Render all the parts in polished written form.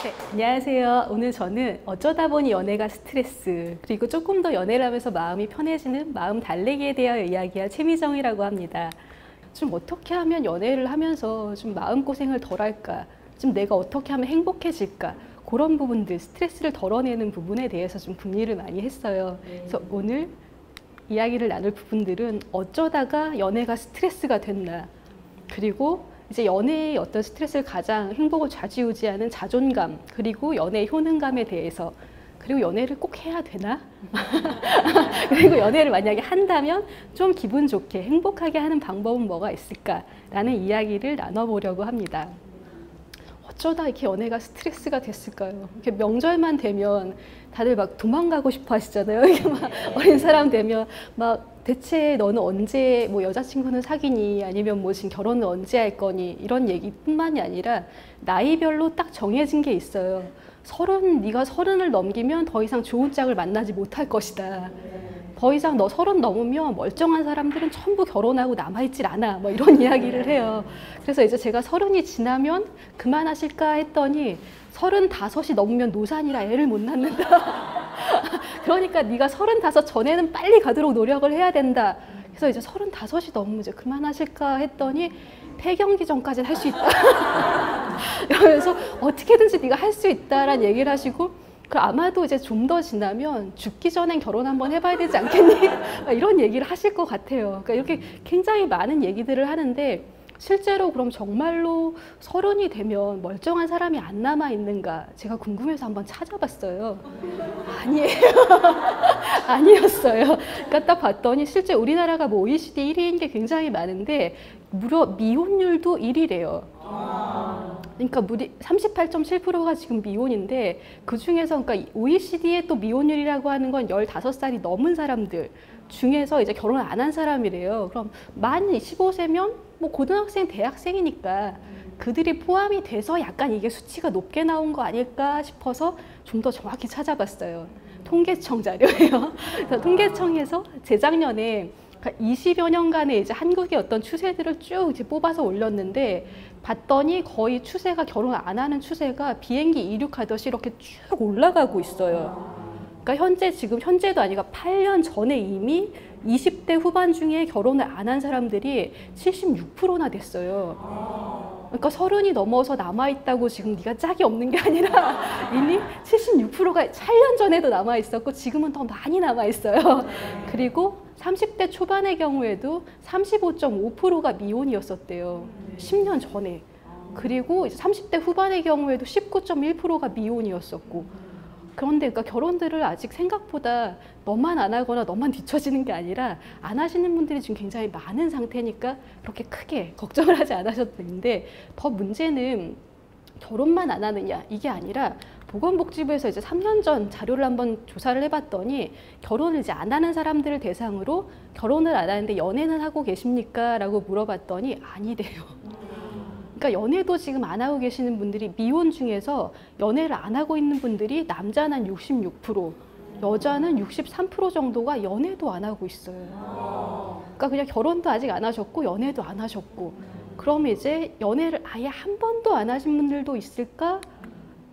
네, 안녕하세요. 오늘 저는 어쩌다 보니 연애가 스트레스, 그리고 조금 더 연애를 하면서 마음이 편해지는 마음 달래기에 대하여 이야기할 최미정이라고 합니다. 좀 어떻게 하면 연애를 하면서 좀 마음고생을 덜할까? 좀 내가 어떻게 하면 행복해질까? 그런 부분들, 스트레스를 덜어내는 부분에 대해서 좀 궁리를 많이 했어요. 그래서 오늘 이야기를 나눌 부분들은 어쩌다가 연애가 스트레스가 됐나? 그리고 이제 연애의 어떤 스트레스를 가장 행복을 좌지우지하는 자존감, 그리고 연애의 효능감에 대해서, 그리고 연애를 꼭 해야 되나? 그리고 연애를 만약에 한다면 좀 기분 좋게 행복하게 하는 방법은 뭐가 있을까라는 이야기를 나눠보려고 합니다. 어쩌다 이렇게 연애가 스트레스가 됐을까요? 이렇게 명절만 되면 다들 막 도망가고 싶어 하시잖아요. 이게 막 어린 사람 되면 막 대체 너는 언제 뭐 여자친구는 사귀니? 아니면 뭐 지금 결혼은 언제 할 거니? 이런 얘기뿐만이 아니라 나이별로 딱 정해진 게 있어요. 네가 30을 넘기면 더 이상 좋은 짝을 만나지 못할 것이다. 더 이상 너 30 넘으면 멀쩡한 사람들은 전부 결혼하고 남아있질 않아. 뭐 이런 이야기를 해요. 그래서 이제 제가 30이 지나면 그만하실까 했더니 35이 넘으면 노산이라 애를 못 낳는다. 그러니까 네가 35 전에는 빨리 가도록 노력을 해야 된다. 그래서 이제 35이 넘으면 이제 그만하실까 했더니 폐경기 전까지는 할 수 있다. 그래서 어떻게든지 네가 할 수 있다라는 얘기를 하시고, 아마도 이제 좀 더 지나면 죽기 전엔 결혼 한번 해봐야 되지 않겠니? 이런 얘기를 하실 것 같아요. 그러니까 이렇게 굉장히 많은 얘기들을 하는데, 실제로 그럼 정말로 30이 되면 멀쩡한 사람이 안 남아있는가? 제가 궁금해서 한번 찾아봤어요. 아니에요. 아니었어요. 그러니까 딱 봤더니 실제 우리나라가 뭐 OECD 1위인 게 굉장히 많은데 무려 미혼율도 1위래요. 그러니까 38.7%가 지금 미혼인데, 그 중에서 그러니까 OECD의 또 미혼율이라고 하는 건 15살이 넘은 사람들 중에서 이제 결혼을 안 한 사람이래요. 그럼 만 25세면 뭐 고등학생, 대학생이니까 그들이 포함이 돼서 약간 이게 수치가 높게 나온 거 아닐까 싶어서 좀 더 정확히 찾아봤어요. 통계청 자료예요. 그래서 통계청에서 재작년에 20여 년간의 이제 한국의 어떤 추세들을 쭉 이제 뽑아서 올렸는데, 봤더니 거의 추세가 결혼 안 하는 추세가 비행기 이륙하듯이 이렇게 쭉 올라가고 있어요. 그러니까 현재도 아니고 8년 전에 이미 20대 후반 중에 결혼을 안 한 사람들이 76%나 됐어요. 그러니까 30이 넘어서 남아있다고 지금 네가 짝이 없는 게 아니라 이미 76%가 8년 전에도 남아있었고 지금은 더 많이 남아있어요. 그리고 30대 초반의 경우에도 35.5%가 미혼이었었대요. 10년 전에. 그리고 이제 30대 후반의 경우에도 19.1%가 미혼이었었고. 그런데 그러니까 결혼들을 아직 생각보다 너만 안 하거나 너만 뒤처지는 게 아니라 안 하시는 분들이 지금 굉장히 많은 상태니까 그렇게 크게 걱정을 하지 않으셔도 되는데, 더 문제는 결혼만 안 하느냐 이게 아니라 보건복지부에서 이제 3년 전 자료를 한번 조사를 해봤더니 결혼을 이제 안 하는 사람들을 대상으로 결혼을 안 하는데 연애는 하고 계십니까? 라고 물어봤더니 아니래요. 그러니까 연애도 지금 안 하고 계시는 분들이, 미혼 중에서 연애를 안 하고 있는 분들이 남자는 66%, 여자는 63% 정도가 연애도 안 하고 있어요. 그러니까 그냥 결혼도 아직 안 하셨고 연애도 안 하셨고, 그럼 이제 연애를 아예 한 번도 안 하신 분들도 있을까?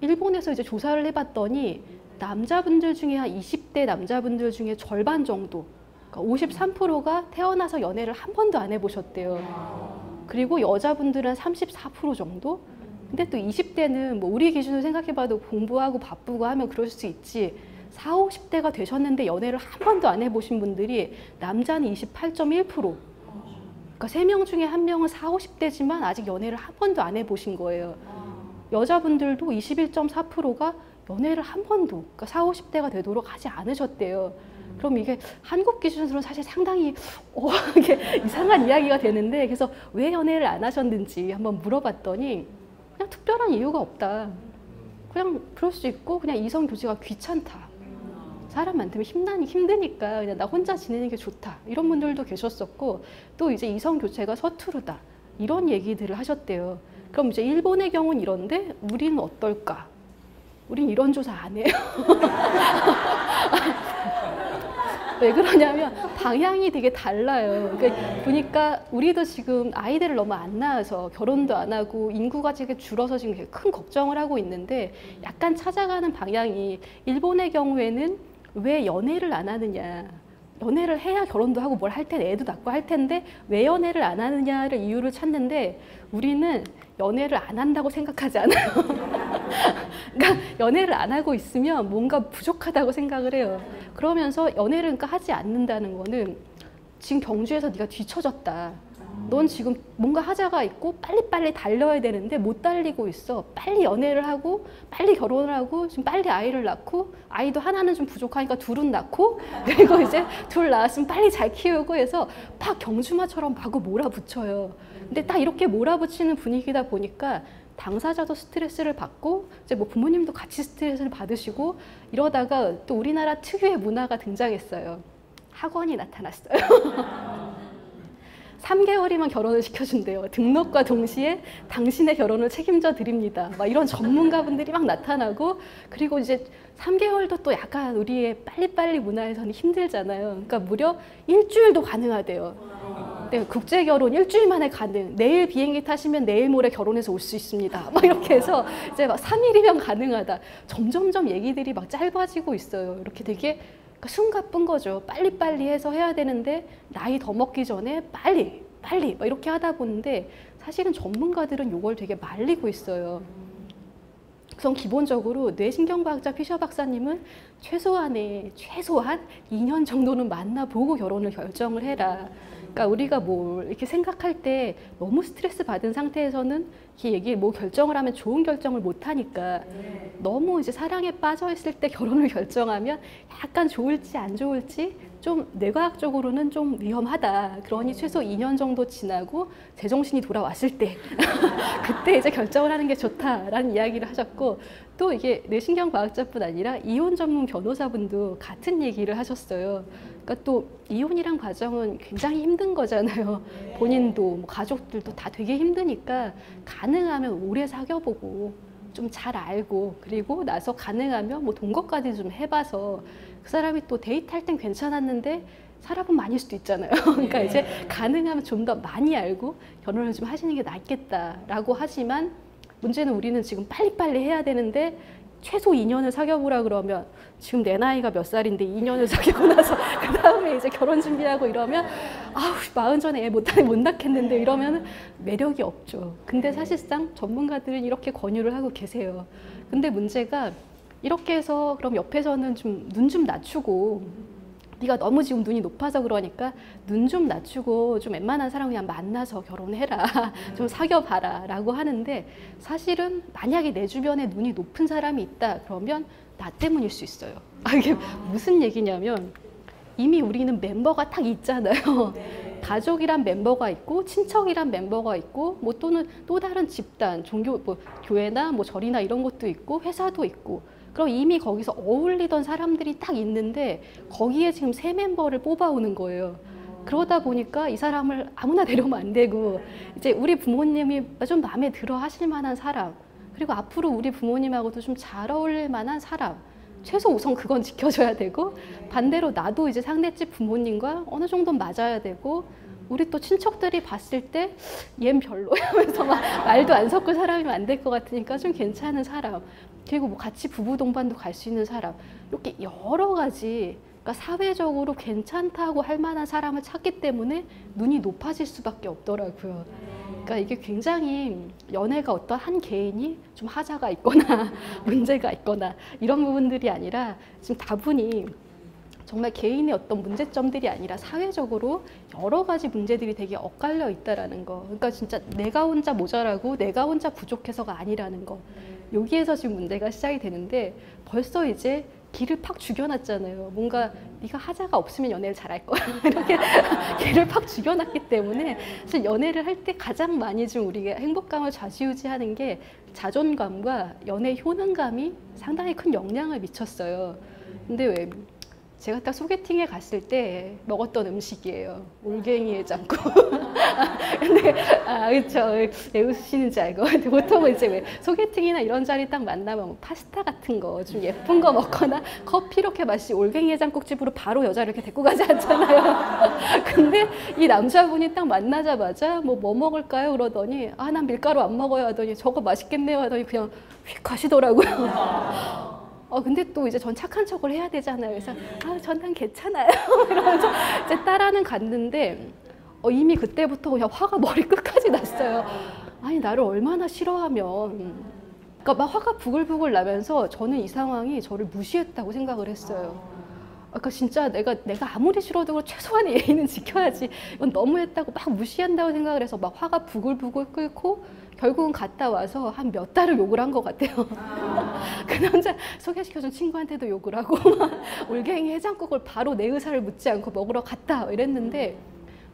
일본에서 이제 조사를 해봤더니 남자분들 중에 한 20대 남자분들 중에 절반 정도, 그러니까 53%가 태어나서 연애를 한 번도 안 해보셨대요. 그리고 여자분들은 34% 정도? 근데 또 20대는 뭐 우리 기준으로 생각해봐도 공부하고 바쁘고 하면 그럴 수 있지, 40, 50대가 되셨는데 연애를 한 번도 안 해보신 분들이 남자는 28.1%, 그러니까 3명 중에 1명은 40, 50대지만 아직 연애를 한 번도 안 해보신 거예요. 여자분들도 21.4%가 연애를 한 번도, 그러니까 40, 50대가 되도록 하지 않으셨대요. 그럼 이게 한국 기준으로는 사실 상당히 이게 이상한 이야기가 되는데, 그래서 왜 연애를 안 하셨는지 한번 물어봤더니 그냥 특별한 이유가 없다. 그냥 그럴 수 있고 그냥 이성 교제가 귀찮다. 사람 많으면 힘드니까 그냥 나 혼자 지내는 게 좋다. 이런 분들도 계셨었고, 또 이제 이성 교제가 서투르다. 이런 얘기들을 하셨대요. 그럼 이제 일본의 경우는 이런데 우리는 어떨까? 우린 이런 조사 안 해요. 왜 그러냐면 방향이 되게 달라요. 그러니까 보니까 우리도 지금 아이들을 너무 안 낳아서 결혼도 안 하고 인구가 지금 줄어서 지금 되게 큰 걱정을 하고 있는데 약간 찾아가는 방향이 일본의 경우에는 왜 연애를 안 하느냐. 연애를 해야 결혼도 하고 뭘 할 텐데 애도 낳고 할 텐데 왜 연애를 안 하느냐를 이유를 찾는데 우리는 연애를 안 한다고 생각하지 않아요. 그러니까 연애를 안 하고 있으면 뭔가 부족하다고 생각을 해요. 그러면서 연애를 그러니까 하지 않는다는 거는 지금 경주에서 네가 뒤처졌다. 넌 지금 뭔가 하자가 있고 빨리빨리 달려야 되는데 못 달리고 있어. 빨리 연애를 하고 빨리 결혼을 하고 지금 빨리 아이를 낳고 아이도 하나는 좀 부족하니까 둘은 낳고 그리고 이제 둘 낳았으면 빨리 잘 키우고 해서 막 경주마처럼 마구 몰아붙여요. 근데 딱 이렇게 몰아붙이는 분위기다 보니까 당사자도 스트레스를 받고 이제 뭐 부모님도 같이 스트레스를 받으시고 이러다가 또 우리나라 특유의 문화가 등장했어요. 학원이 나타났어요. 3개월이면 결혼을 시켜준대요. 등록과 동시에 당신의 결혼을 책임져 드립니다. 막 이런 전문가분들이 막 나타나고 그리고 이제 3개월도 또 약간 우리의 빨리빨리 문화에서는 힘들잖아요. 그러니까 무려 일주일도 가능하대요. 네, 국제 결혼 일주일 만에 가능. 내일 비행기 타시면 내일 모레 결혼해서 올 수 있습니다. 막 이렇게 해서 이제 막 3일이면 가능하다. 점점점 얘기들이 막 짧아지고 있어요. 이렇게 되게 그러니까 숨가쁜 거죠. 빨리빨리 해서 해야 되는데 나이 더 먹기 전에 빨리 막 이렇게 하다 보는데 사실은 전문가들은 이걸 되게 말리고 있어요. 우선 기본적으로 뇌신경과학자 피셔 박사님은 최소한 2년 정도는 만나보고 결혼을 결정을 해라. 그러니까 우리가 뭐 이렇게 생각할 때 너무 스트레스 받은 상태에서는 이게 뭐 결정을 하면 좋은 결정을 못 하니까 너무 이제 사랑에 빠져 있을 때 결혼을 결정하면 약간 좋을지 안 좋을지 좀 뇌과학적으로는 좀 위험하다. 그러니 최소 2년 정도 지나고 제정신이 돌아왔을 때 그때 이제 결정을 하는 게 좋다라는 이야기를 하셨고 또 이게 뇌신경과학자뿐 아니라 이혼 전문 변호사분도 같은 얘기를 하셨어요. 그러니까 또 이혼이란 과정은 굉장히 힘든 거잖아요. 본인도 뭐 가족들도 다 되게 힘드니까 가능하면 오래 사귀어보고 좀 잘 알고 그리고 나서 가능하면 뭐 동거까지 좀 해봐서 그 사람이 또 데이트할 땐 괜찮았는데 사람은 많일 수도 있잖아요. 그러니까 이제 가능하면 좀 더 많이 알고 결혼을 좀 하시는 게 낫겠다라고 하지만 문제는 우리는 지금 빨리빨리 해야 되는데 최소 2년을 사귀어보라 그러면 지금 내 나이가 몇 살인데 2년을 사귀고 나서 그 다음에 이제 결혼 준비하고 이러면 아우 40 전에 애 못 낳겠는데 이러면 매력이 없죠. 근데 사실상 전문가들은 이렇게 권유를 하고 계세요. 근데 문제가 이렇게 해서 그럼 옆에서는 좀 눈 좀 낮추고 네가 너무 지금 눈이 높아서 그러니까 눈 좀 낮추고 좀 웬만한 사람 그냥 만나서 결혼해라. 좀 사귀어봐라 라고 하는데 사실은 만약에 내 주변에 눈이 높은 사람이 있다 그러면 나 때문일 수 있어요. 이게 무슨 얘기냐면 이미 우리는 멤버가 딱 있잖아요. 가족이란 멤버가 있고 친척이란 멤버가 있고 뭐 또는 또 다른 집단, 종교, 뭐 교회나 뭐 절이나 이런 것도 있고 회사도 있고 그럼 이미 거기서 어울리던 사람들이 딱 있는데 거기에 지금 새 멤버를 뽑아오는 거예요. 그러다 보니까 이 사람을 아무나 데려오면 안 되고 이제 우리 부모님이 좀 마음에 들어 하실 만한 사람 그리고 앞으로 우리 부모님하고도 좀 잘 어울릴 만한 사람 최소 우선 그건 지켜줘야 되고 반대로 나도 이제 상대집 부모님과 어느 정도 맞아야 되고 우리 또 친척들이 봤을 때 얜 별로야 하면서 막 말도 안 섞을 사람이면 안 될 것 같으니까 좀 괜찮은 사람 그리고 뭐 같이 부부 동반도 갈 수 있는 사람 이렇게 여러 가지 그러니까 사회적으로 괜찮다고 할 만한 사람을 찾기 때문에 눈이 높아질 수밖에 없더라고요. 그러니까 이게 굉장히 연애가 어떤 한 개인이 좀 하자가 있거나 문제가 있거나 이런 부분들이 아니라 지금 다분히 정말 개인의 어떤 문제점들이 아니라 사회적으로 여러 가지 문제들이 되게 엇갈려 있다라는 거. 그러니까 진짜 내가 혼자 모자라고 내가 혼자 부족해서가 아니라는 거. 여기에서 지금 문제가 시작이 되는데 벌써 이제 길을 팍 죽여놨잖아요. 뭔가 네가 하자가 없으면 연애를 잘할 거야. 이렇게 길을 팍 죽여놨기 때문에 사실 연애를 할 때 가장 많이 좀 우리가 행복감을 좌지우지하는 게 자존감과 연애 효능감이 상당히 큰 영향을 미쳤어요. 근데 왜 제가 딱 소개팅에 갔을 때 먹었던 음식이에요. 올갱이 해장국. 근데 그렇죠. 왜 웃으시는지 알고. 근데 보통은 이제 왜 소개팅이나 이런 자리 딱 만나면 뭐 파스타 같은 거 좀 예쁜 거 먹거나 커피 이렇게 마시 올갱이 해장국 집으로 바로 여자를 이렇게 데리고 가지 않잖아요. 근데 이 남자분이 딱 만나자마자 뭐 먹을까요? 그러더니 난 밀가루 안 먹어요 하더니 저거 맛있겠네요 하더니 그냥 휙 가시더라고요. 근데 또 이제 전 착한 척을 해야 되잖아요. 그래서 난 괜찮아요. 이러면서 이제 따라는 갔는데 이미 그때부터 그냥 화가 머리 끝까지 났어요. 아니 나를 얼마나 싫어하면 그러니까 막 화가 부글부글 나면서 저는 이 상황이 저를 무시했다고 생각을 했어요. 그러니까 진짜 내가 아무리 싫어도 최소한의 예의는 지켜야지. 이건 너무했다고 막 무시한다고 생각을 해서 막 화가 부글부글 끓고 결국은 갔다 와서 한 몇 달을 욕을 한 것 같아요. 그 남자 소개시켜준 친구한테도 욕을 하고 막 올갱이 해장국을 바로 내 의사를 묻지 않고 먹으러 갔다 이랬는데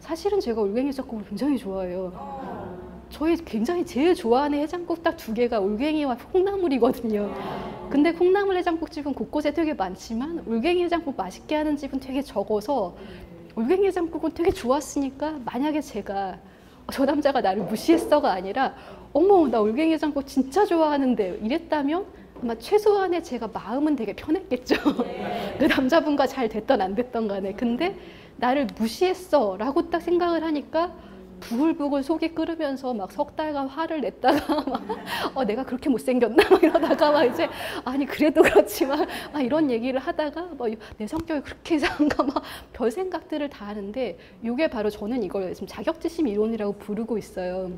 사실은 제가 올갱이 해장국을 굉장히 좋아해요. 저희 굉장히 제일 좋아하는 해장국 딱 2개가 올갱이와 콩나물이거든요. 근데 콩나물 해장국집은 곳곳에 되게 많지만 올갱이 해장국 맛있게 하는 집은 되게 적어서 올갱이 해장국은 되게 좋았으니까 만약에 제가 저 남자가 나를 무시했어가 아니라 어머 나 올갱이 해장국 진짜 좋아하는데 이랬다면 아마 최소한의 제가 마음은 되게 편했겠죠. 그 남자분과 잘 됐던 안 됐던 간에. 근데 나를 무시했어 라고 딱 생각을 하니까 부글부글 속이 끓으면서 막 석 달간 화를 냈다가 막 내가 그렇게 못생겼나 막 이러다가 막 이제 아니 그래도 그렇지만 막 이런 얘기를 하다가 막 내 성격이 그렇게 이상한가 막 별 생각들을 다 하는데 이게 바로 저는 이걸 지금 자격지심 이론이라고 부르고 있어요.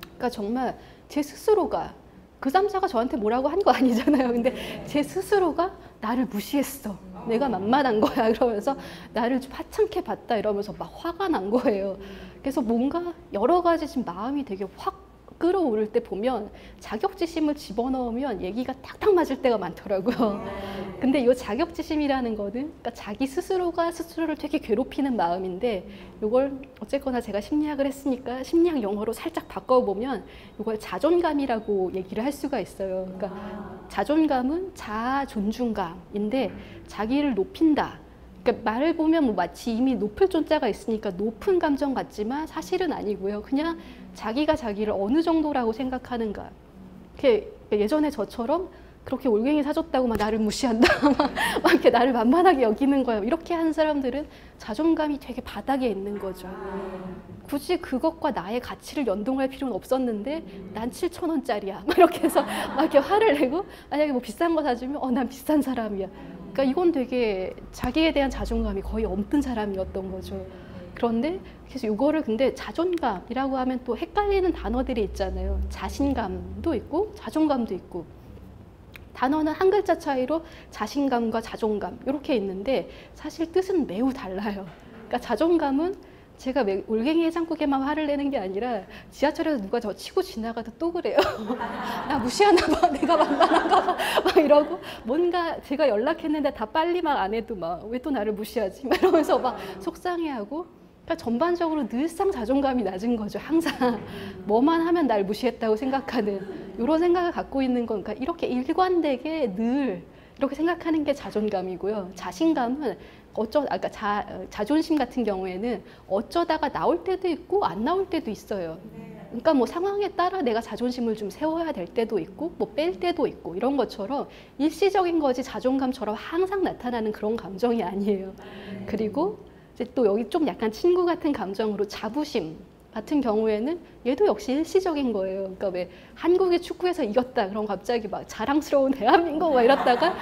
그러니까 정말 제 스스로가 그 남자가 저한테 뭐라고 한 거 아니잖아요. 근데 제 스스로가 나를 무시했어. 내가 만만한 거야. 그러면서 나를 좀 하찮게 봤다 이러면서 막 화가 난 거예요. 그래서 뭔가 여러 가지 지금 마음이 되게 확 끌어오를 때 보면 자격지심을 집어넣으면 얘기가 딱딱 맞을 때가 많더라고요. 근데 이 자격지심이라는 거는 그러니까 자기 스스로가 스스로를 되게 괴롭히는 마음인데 이걸 어쨌거나 제가 심리학을 했으니까 심리학 용어로 살짝 바꿔보면 이걸 자존감이라고 얘기를 할 수가 있어요. 그러니까 자존감은 자아 존중감인데 자기를 높인다. 그러니까 말을 보면 뭐 마치 이미 높을 존자가 있으니까 높은 감정 같지만 사실은 아니고요. 그냥 자기가 자기를 어느 정도라고 생각하는가. 이렇게 예전에 저처럼 그렇게 올갱이 사줬다고 막 나를 무시한다. 막 이렇게 나를 만만하게 여기는 거야. 이렇게 하는 사람들은 자존감이 되게 바닥에 있는 거죠. 굳이 그것과 나의 가치를 연동할 필요는 없었는데 난 7,000원짜리야. 막 이렇게 해서 막 이렇게 화를 내고 만약에 뭐 비싼 거 사주면 난 비싼 사람이야. 그러니까 이건 되게 자기에 대한 자존감이 거의 없는 사람이었던 거죠. 그런데 그래서 이거를 근데 자존감이라고 하면 또 헷갈리는 단어들이 있잖아요. 자신감도 있고 자존감도 있고 단어는 한 글자 차이로 자신감과 자존감 이렇게 있는데 사실 뜻은 매우 달라요. 그러니까 자존감은 제가 올갱이 해장국에만 화를 내는 게 아니라 지하철에서 누가 저 치고 지나가도 또 그래요. 나 무시하나 봐. 내가 만만한가 봐. 막 이러고 뭔가 제가 연락했는데 다 빨리 막 안 해도 막 왜 또 나를 무시하지? 막 이러면서 막 속상해하고 그러니까 전반적으로 늘상 자존감이 낮은 거죠. 항상 뭐만 하면 날 무시했다고 생각하는 이런 생각을 갖고 있는 건 그러니까 이렇게 일관되게 늘 이렇게 생각하는 게 자존감이고요. 자신감은 그러니까 자존심 같은 경우에는 어쩌다가 나올 때도 있고 안 나올 때도 있어요. 그러니까 뭐 상황에 따라 내가 자존심을 좀 세워야 될 때도 있고 뭐 뺄 때도 있고 이런 것처럼 일시적인 거지 자존감처럼 항상 나타나는 그런 감정이 아니에요. 그리고 이제 또 여기 좀 약간 친구 같은 감정으로 자부심 같은 경우에는 얘도 역시 일시적인 거예요. 그러니까 왜 한국이 축구에서 이겼다 그럼 갑자기 막 자랑스러운 대한민국 막 이랬다가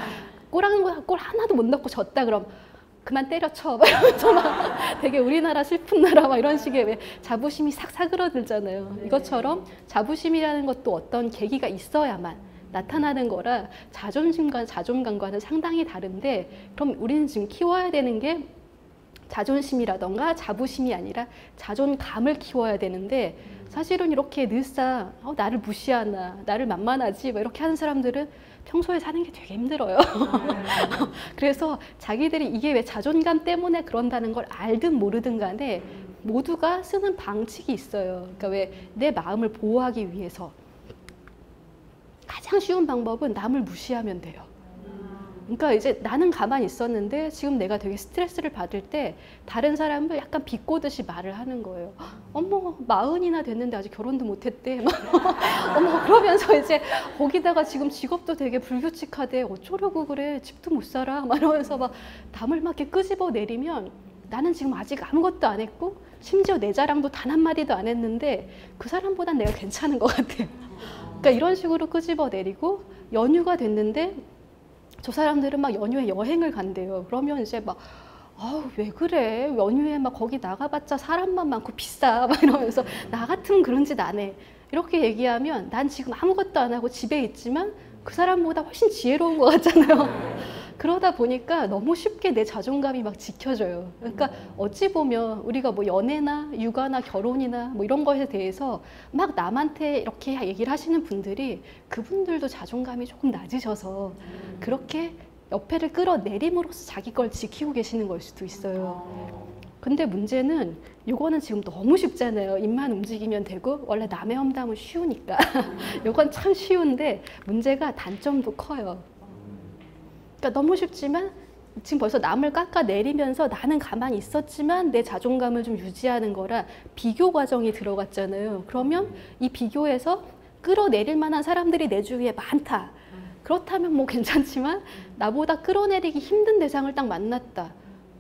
골 하나도 못 넣고 졌다 그럼 그만 때려쳐 막 이러면서 막 되게 우리나라 슬픈 나라 막 이런 식의 왜 자부심이 싹 사그러들잖아요. 이것처럼 자부심이라는 것도 어떤 계기가 있어야만 나타나는 거라 자존심과 자존감과는 상당히 다른데 그럼 우리는 지금 키워야 되는 게 자존심이라던가 자부심이 아니라 자존감을 키워야 되는데 사실은 이렇게 늘상 나를 무시하나 나를 만만하지 뭐 이렇게 하는 사람들은 평소에 사는 게 되게 힘들어요. 그래서 자기들이 이게 왜 자존감 때문에 그런다는 걸 알든 모르든 간에 모두가 쓰는 방식이 있어요. 그러니까 왜 내 마음을 보호하기 위해서 가장 쉬운 방법은 남을 무시하면 돼요. 그러니까 이제 나는 가만히 있었는데 지금 내가 되게 스트레스를 받을 때 다른 사람을 약간 비꼬듯이 말을 하는 거예요. 어머, 40이나 됐는데 아직 결혼도 못했대. 막 어머, 그러면서 이제 거기다가 지금 직업도 되게 불규칙하대. 어쩌려고 그래. 집도 못 살아. 막 이러면서 막 담을 막 이렇게 끄집어 내리면 나는 지금 아직 아무것도 안 했고 심지어 내 자랑도 단 한마디도 안 했는데 그 사람보단 내가 괜찮은 것 같아요. 그러니까 이런 식으로 끄집어 내리고 연휴가 됐는데 저 사람들은 막 연휴에 여행을 간대요. 그러면 이제 막 아우 왜 그래 연휴에 막 거기 나가봤자 사람만 많고 비싸 막 이러면서 나 같으면 그런 짓 안 해. 이렇게 얘기하면 난 지금 아무것도 안 하고 집에 있지만 그 사람보다 훨씬 지혜로운 것 같잖아요. 그러다 보니까 너무 쉽게 내 자존감이 막 지켜져요. 그러니까 어찌 보면 우리가 뭐 연애나 육아나 결혼이나 뭐 이런 것에 대해서 막 남한테 이렇게 얘기를 하시는 분들이 그분들도 자존감이 조금 낮으셔서 그렇게 옆에를 끌어내림으로써 자기 걸 지키고 계시는 걸 수도 있어요. 근데 문제는 이거는 지금 너무 쉽잖아요. 입만 움직이면 되고 원래 남의 험담은 쉬우니까 이건 참 쉬운데 문제가 단점도 커요. 그러니까 너무 쉽지만 지금 벌써 남을 깎아내리면서 나는 가만히 있었지만 내 자존감을 좀 유지하는 거라 비교 과정이 들어갔잖아요. 그러면 이 비교에서 끌어내릴 만한 사람들이 내 주위에 많다. 그렇다면 뭐 괜찮지만 나보다 끌어내리기 힘든 대상을 딱 만났다.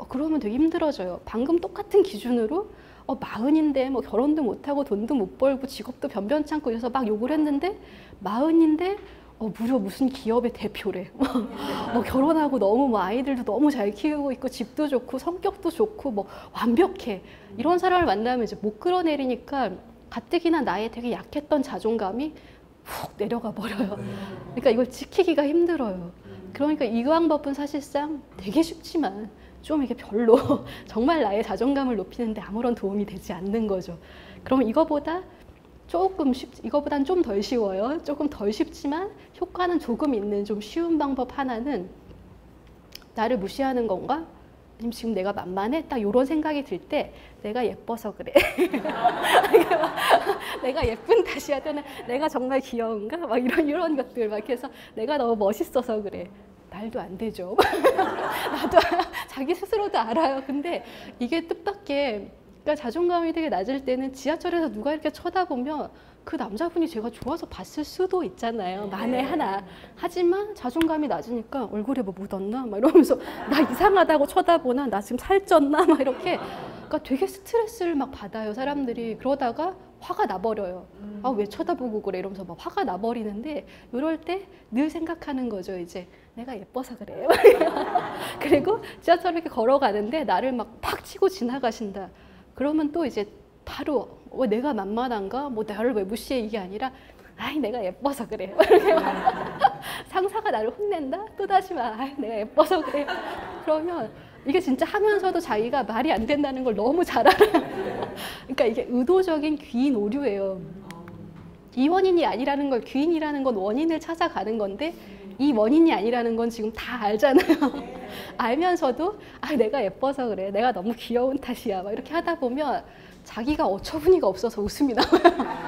그러면 되게 힘들어져요. 방금 똑같은 기준으로 40인데 뭐 결혼도 못하고 돈도 못 벌고 직업도 변변치 않고 이래서 막 욕을 했는데 40인데 무려 무슨 기업의 대표래. 뭐 결혼하고 너무 뭐 아이들도 너무 잘 키우고 있고 집도 좋고 성격도 좋고 뭐 완벽해. 이런 사람을 만나면 이제 못 끌어내리니까 가뜩이나 나의 되게 약했던 자존감이 훅 내려가 버려요. 그러니까 이걸 지키기가 힘들어요. 그러니까 이 방법은 사실상 되게 쉽지만 좀 이게 별로 정말 나의 자존감을 높이는데 아무런 도움이 되지 않는 거죠. 그럼 이거보단 좀 덜 쉬워요. 조금 덜 쉽지만 효과는 조금 있는 좀 쉬운 방법 하나는 나를 무시하는 건가? 아니면 지금 내가 만만해? 딱 이런 생각이 들 때 내가 예뻐서 그래. 내가 예쁜 탓이야. 또는 내가 정말 귀여운가? 막 이런 것들 막 해서 내가 너무 멋있어서 그래. 말도 안 되죠. 나도 자기 스스로도 알아요. 근데 이게 뜻밖의 그러니까 자존감이 되게 낮을 때는 지하철에서 누가 이렇게 쳐다보면 그 남자분이 제가 좋아서 봤을 수도 있잖아요. 만에 하나. 하지만 자존감이 낮으니까 얼굴에 뭐 묻었나? 막 이러면서 나 이상하다고 쳐다보나? 나 지금 살쪘나? 막 이렇게. 그러니까 되게 스트레스를 막 받아요. 사람들이. 그러다가 화가 나버려요. 아, 왜 쳐다보고 그래? 이러면서 막 화가 나버리는데 이럴 때 늘 생각하는 거죠. 이제 내가 예뻐서 그래. 그리고 지하철을 이렇게 걸어가는데 나를 막 팍 치고 지나가신다. 그러면 또 이제 바로 내가 만만한가? 뭐 나를 왜 무시해? 이게 아니라 아이 내가 예뻐서 그래. 상사가 나를 혼낸다? 또다시 말 내가 예뻐서 그래. 그러면 이게 진짜 하면서도 자기가 말이 안 된다는 걸 너무 잘 알아요. 그러니까 이게 의도적인 귀인 오류예요. 이 원인이 아니라는 걸 귀인이라는 건 원인을 찾아가는 건데 이 원인이 아니라는 건 지금 다 알잖아요. 알면서도 내가 예뻐서 그래. 내가 너무 귀여운 탓이야. 막 이렇게 하다 보면 자기가 어처구니가 없어서 웃음이 나와요.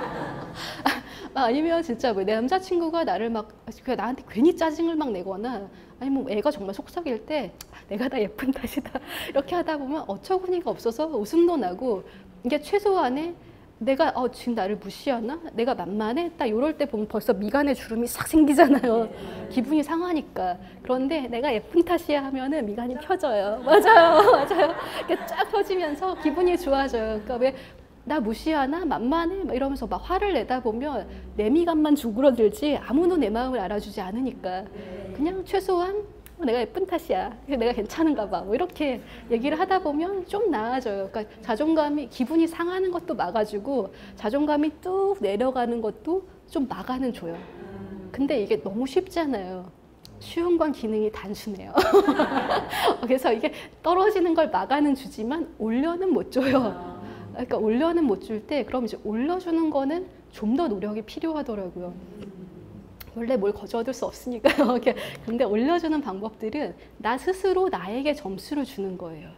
아니면 진짜 내 남자친구가 나를 막 나한테 괜히 짜증을 막 내거나 아니면 애가 정말 속삭일 때 내가 다 예쁜 탓이다. 이렇게 하다 보면 어처구니가 없어서 웃음도 나고 이게 최소한의 내가 지금 나를 무시하나? 내가 만만해? 딱 이럴 때 보면 벌써 미간에 주름이 싹 생기잖아요. 기분이 상하니까. 그런데 내가 예쁜 탓이야 하면은 미간이 펴져요. 맞아요. 맞아요. 이렇게 쫙 펴지면서 기분이 좋아져요. 그러니까 왜 나 무시하나? 만만해? 막 이러면서 막 화를 내다 보면 내 미간만 쭈그러들지 아무도 내 마음을 알아주지 않으니까 그냥 최소한 내가 예쁜 탓이야. 내가 괜찮은가 봐. 뭐 이렇게 얘기를 하다 보면 좀 나아져요. 그러니까 자존감이 기분이 상하는 것도 막아주고 자존감이 뚝 내려가는 것도 좀 막아는 줘요. 근데 이게 너무 쉽잖아요. 쉬운 건 기능이 단순해요. 그래서 이게 떨어지는 걸 막아는 주지만 올려는 못 줘요. 그러니까 올려는 못 줄 때 그럼 이제 올려주는 거는 좀 더 노력이 필요하더라고요. 원래 뭘 거저들 수 없으니까요. 근데 올려주는 방법들은 나 스스로 나에게 점수를 주는 거예요.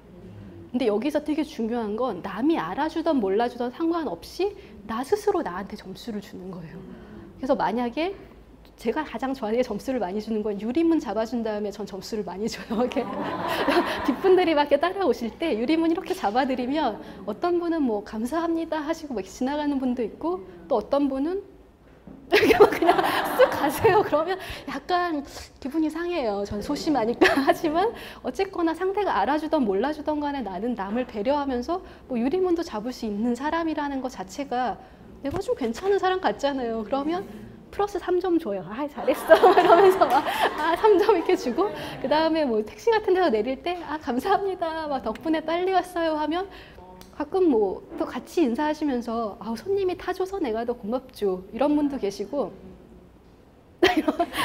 근데 여기서 되게 중요한 건 남이 알아주던 몰라주던 상관없이 나 스스로 나한테 점수를 주는 거예요. 그래서 만약에 제가 가장 저한테 점수를 많이 주는 건 유리문 잡아준 다음에 전 점수를 많이 줘요. 이렇게 뒷분들이 막 이렇게 따라오실 때 유리문 이렇게 잡아드리면 어떤 분은 뭐 감사합니다 하시고 막 지나가는 분도 있고 또 어떤 분은 이렇게 막 그냥 쓱 가세요. 그러면 약간 기분이 상해요. 전 소심하니까. 하지만 어쨌거나 상대가 알아주던 몰라주던 간에 나는 남을 배려하면서 뭐 유리문도 잡을 수 있는 사람이라는 것 자체가 내가 좀 괜찮은 사람 같잖아요. 그러면 플러스 3점 줘요. 아, 잘했어. 이러면서 막, 3점 이렇게 주고, 그 다음에 뭐 택시 같은 데서 내릴 때, 감사합니다. 막 덕분에 빨리 왔어요. 하면 가끔 뭐 또 같이 인사하시면서, 손님이 타줘서 내가 더 고맙죠. 이런 분도 계시고,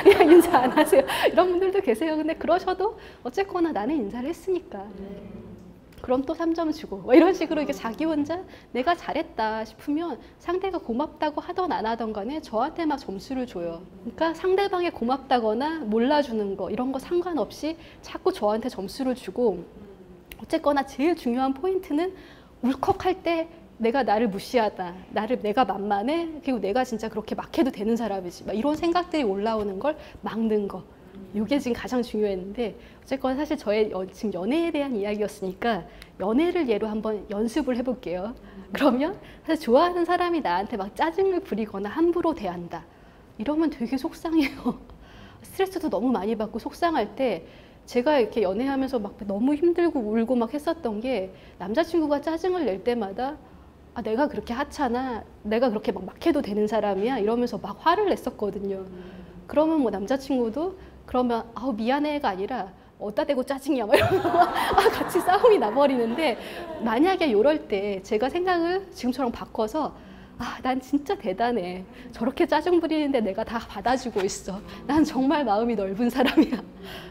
그냥 인사 안 하세요. 이런 분들도 계세요. 근데 그러셔도 어쨌거나 나는 인사를 했으니까. 그럼 또 3점 주고 뭐 이런 식으로 이렇게 자기 혼자 내가 잘했다 싶으면 상대가 고맙다고 하던 안 하던 간에 저한테 막 점수를 줘요. 그러니까 상대방이 고맙다거나 몰라주는 거 이런 거 상관없이 자꾸 저한테 점수를 주고 어쨌거나 제일 중요한 포인트는 울컥할 때 내가 나를 무시하다, 내가 만만해, 그리고 내가 진짜 그렇게 막 해도 되는 사람이지 막 이런 생각들이 올라오는 걸 막는 거. 이게 지금 가장 중요했는데 어쨌거나 사실 저의 지금 연애에 대한 이야기였으니까 연애를 예로 한번 연습을 해볼게요. 그러면 사실 좋아하는 사람이 나한테 막 짜증을 부리거나 함부로 대한다. 이러면 되게 속상해요. 스트레스도 너무 많이 받고 속상할 때 제가 이렇게 연애하면서 막 너무 힘들고 울고 막 했었던 게 남자친구가 짜증을 낼 때마다 내가 그렇게 하찮아, 내가 그렇게 막 해도 되는 사람이야 이러면서 막 화를 냈었거든요. 그러면 뭐 남자친구도 그러면 미안해가 아니라 어디다 대고 짜증이야 막 이러면서 같이 싸움이 나버리는데 만약에 이럴 때 제가 생각을 지금처럼 바꿔서 난 진짜 대단해. 저렇게 짜증 부리는데 내가 다 받아주고 있어. 난 정말 마음이 넓은 사람이야.